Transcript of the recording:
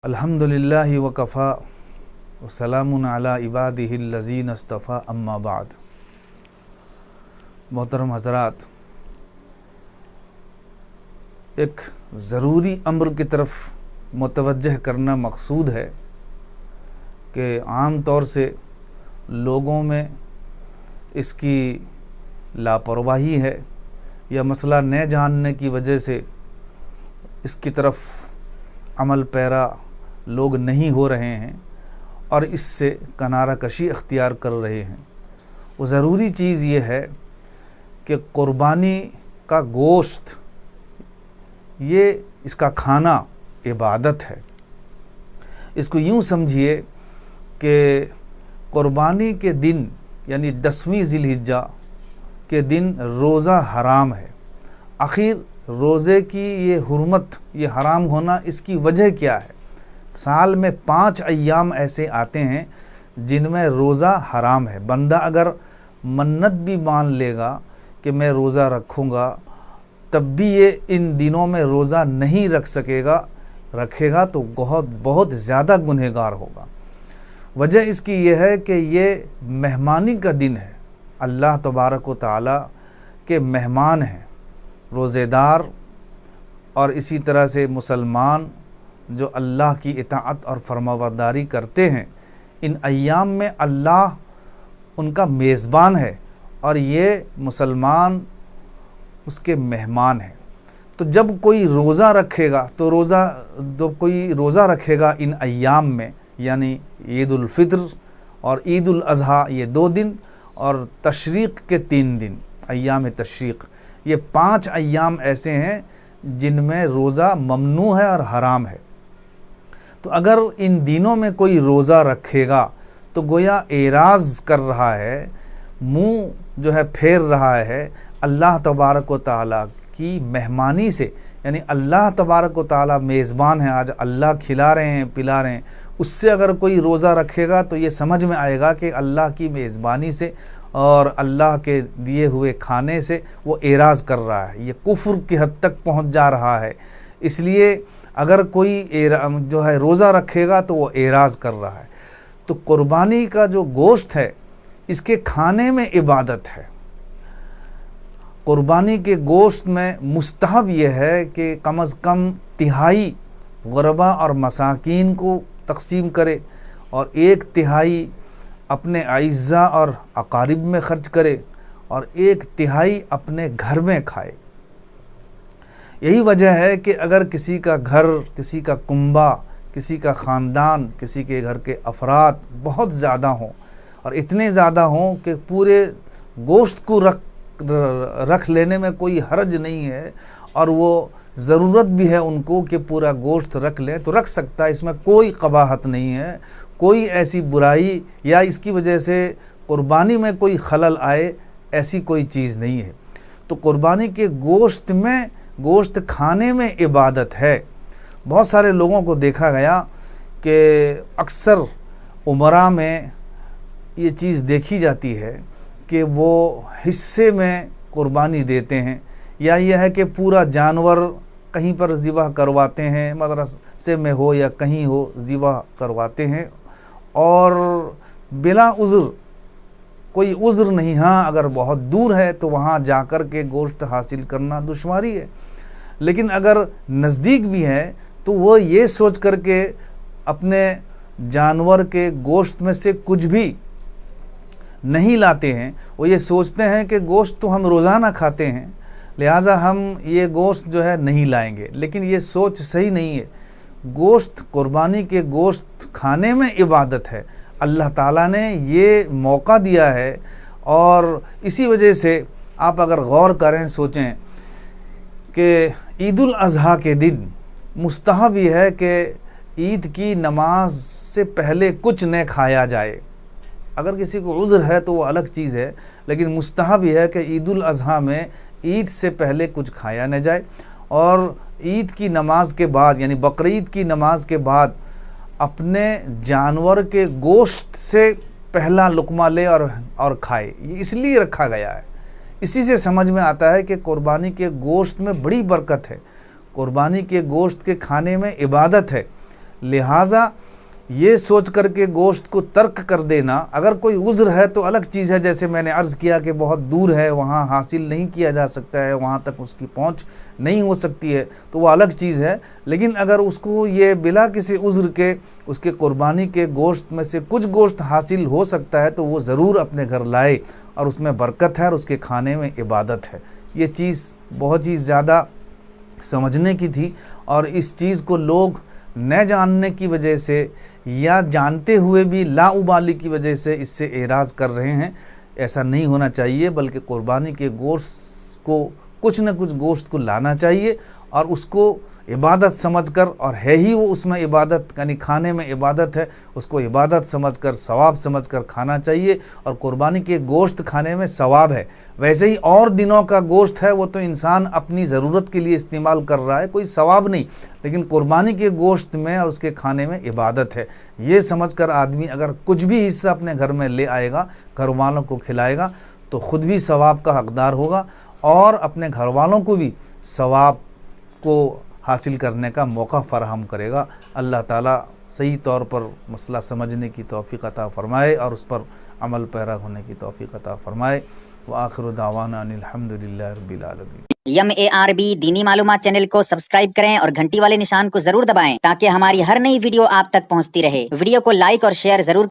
अल्हम्दुलिल्लाहि वकफ़ा वसलामुन अला इबादिहिल्लज़ीन इस्तफ़ा अम्मा बाद। मोहतरम हज़रात, एक ज़रूरी अम्र की तरफ मुतवज्जह करना मकसूद है कि आम तौर से लोगों में इसकी लापरवाही है या मसला न जानने की वजह से इसकी तरफ अमल पैरा लोग नहीं हो रहे हैं और इससे किनारा कशी अख्तियार कर रहे हैं। वो ज़रूरी चीज़ ये है कि क़ुरबानी का गोश्त, ये इसका खाना इबादत है। इसको यूँ समझिए कि क़ुरबानी के दिन यानी 10वीं ज़िलहिज्जा के दिन रोज़ा हराम है। आखिर रोज़े की ये हुर्मत, ये हराम होना, इसकी वजह क्या है? साल में 5 अय्याम ऐसे आते हैं जिनमें रोज़ा हराम है। बंदा अगर मन्नत भी मान लेगा कि मैं रोज़ा रखूँगा, तब भी ये इन दिनों में रोज़ा नहीं रखेगा तो बहुत ज़्यादा गुनहगार होगा। वजह इसकी ये है कि ये मेहमानी का दिन है। अल्लाह तबारक व तआला के मेहमान हैं रोज़ेदार, और इसी तरह से मुसलमान जो अल्लाह की इताअत और फरमाबरदारी करते हैं, इन अय्याम में अल्लाह उनका मेज़बान है और ये मुसलमान उसके मेहमान हैं। तो जब कोई रोज़ा रखेगा इन अय्याम में, यानी ईद उल फित्र और ईद उल अज़हा, ये 2 दिन, और तशरीक़ के 3 दिन, अय्याम तशरीक़, ये 5 अय्याम ऐसे हैं जिनमें रोज़ा ममनू है और हराम है। तो अगर इन दिनों में कोई रोज़ा रखेगा तो गोया एराज़ कर रहा है, मुँह जो है फेर रहा है अल्लाह तबारक व तआला की मेहमानी से। यानी अल्लाह तबारक व तआला मेज़बान है, आज अल्लाह खिला रहे हैं, पिला रहे हैं। उससे अगर कोई रोज़ा रखेगा तो ये समझ में आएगा कि अल्लाह की मेज़बानी से और अल्लाह के दिए हुए खाने से वो एराज़ कर रहा है, ये कुफ्र की हद तक पहुंच जा रहा है। इसलिए अगर कोई जो है रोज़ा रखेगा तो वो एराज़ कर रहा है। तो क़ुरबानी का जो गोश्त है, इसके खाने में इबादत है। क़ुरबानी के गोश्त में मुस्तहब ये है कि कम अज़ कम तिहाई गुरबा और मसाकीन को तक़सीम करे और 1/3 अपने अइज़्ज़ा और अकारिब में ख़र्च करे और 1/3 अपने घर में खाए। यही वजह है कि अगर किसी का घर, किसी का कुंबा, किसी का ख़ानदान, किसी के घर के अफराद बहुत ज़्यादा हों और इतने ज़्यादा हों कि पूरे गोश्त को रख लेने में कोई हर्ज नहीं है और वो ज़रूरत भी है उनको कि पूरा गोश्त रख लें, तो रख सकता है। इसमें कोई कबाहत नहीं है, कोई ऐसी बुराई या इसकी वजह से क़ुरबानी में कोई खलल आए, ऐसी कोई चीज़ नहीं है। तो क़ुरबानी के गोश्त खाने में इबादत है। बहुत सारे लोगों को देखा गया कि अक्सर उमरा में ये चीज़ देखी जाती है कि वो हिस्से में क़ुरबानी देते हैं, या यह है कि पूरा जानवर कहीं पर ज़िबह करवाते हैं, मदरसे में हो या कहीं हो ज़िबह करवाते हैं और बिला उज़्र, कोई उज़्र नहीं। हाँ, अगर बहुत दूर है तो वहाँ जाकर के गोश्त हासिल करना दुश्वारी है, लेकिन अगर नज़दीक भी है तो वो ये सोच करके अपने जानवर के गोश्त में से कुछ भी नहीं लाते हैं। वो ये सोचते हैं कि गोश्त तो हम रोज़ाना खाते हैं, लिहाजा हम ये गोश्त जो है नहीं लाएंगे। लेकिन ये सोच सही नहीं है। गोश्त, क़ुरबानी के गोश्त खाने में इबादत है। अल्लाह ताला ने ये मौका दिया है और इसी वजह से आप अगर गौर करें, सोचें कि ईद उल अज़हा के दिन मुस्तहब ये है कि ईद की नमाज से पहले कुछ न खाया जाए। अगर किसी को उज़्र है तो वो अलग चीज़ है, लेकिन मुस्तहब यह है कि ईद उल अज़हा में ईद से पहले कुछ खाया न जाए और ईद की नमाज के बाद, यानी बकरीद की नमाज के बाद, अपने जानवर के गोश्त से पहला लुक़मा ले और खाए। ये इसलिए रखा गया है। इसी से समझ में आता है कि क़ुरबानी के गोश्त में बड़ी बरकत है, क़ुरबानी के गोश्त के खाने में इबादत है। لہٰذا یہ سوچ کر کے گوشت کو ترک کر دینا، اگر کوئی عذر ہے تو الگ چیز ہے، جیسے میں نے عرض کیا کہ بہت دور ہے، وہاں حاصل نہیں کیا جا سکتا ہے، وہاں تک اس کی پہنچ نہیں ہو سکتی ہے، تو وہ الگ چیز ہے۔ لیکن اگر اس کو یہ بلا کسی عذر کے اس کے قربانی کے گوشت میں سے کچھ گوشت حاصل ہو سکتا ہے تو وہ ضرور اپنے گھر لائے، اور اس میں برکت ہے اور اس کے کھانے میں عبادت ہے۔ یہ چیز بہت ہی زیادہ سمجھنے کی تھی، اور اس چیز کو لوگ نہ جاننے کی وجہ سے یا جانتے ہوئے بھی لا ابالی کی وجہ سے اس سے اعراض کر رہے ہیں۔ ایسا نہیں ہونا چاہیے، بلکہ قربانی کے گوشت کو کچھ نہ کچھ گوشت کو لانا چاہیے، اور اس کو عبادت سمجھ کر، اور ہے ہی وہ اس میں عبادت، یعنی کھانے میں عبادت ہے، اس کو عبادت سمجھ کر، ثواب سمجھ کر کھانا چاہیے۔ اور قربانی کے گوشت کھانے میں ثواب ہے۔ ویسے ہی اور دنوں کا گوشت ہے وہ تو انسان اپنی ضرورت کے لیے استعمال کر رہا ہے، کوئی ثواب نہیں، لیکن قربانی کے گوشت میں اور اس کے کھانے میں عبادت ہے۔ یہ سمجھ کر آدمی اگر کچھ بھی حصہ اپنے گھر میں لے آئے گا، گھر والوں کو کھلائے گا، تو خود بھی ثواب کا حقدار ہوگا، اور اپنے گھر والوں کو بھی ثواب کو حاصل کرنے کا موقع فراہم کرے گا۔ اللہ تعالیٰ صحیح طور پر مسئلہ سمجھنے کی توفیق عطا فرمائے، اور اس پر عمل پیرا ہونے کی توفیق عطا فرمائے۔ وآخر دعوانا ان الحمدللہ رب العالمین۔ MARB دینی معلومات چینل کو سبسکرائب کریں اور گھنٹی والے نشان کو ضرور دبائیں تاکہ ہماری ہر نئی ویڈیو آپ تک پہنچتی رہے۔ ویڈیو کو لائک اور شیئر ضرور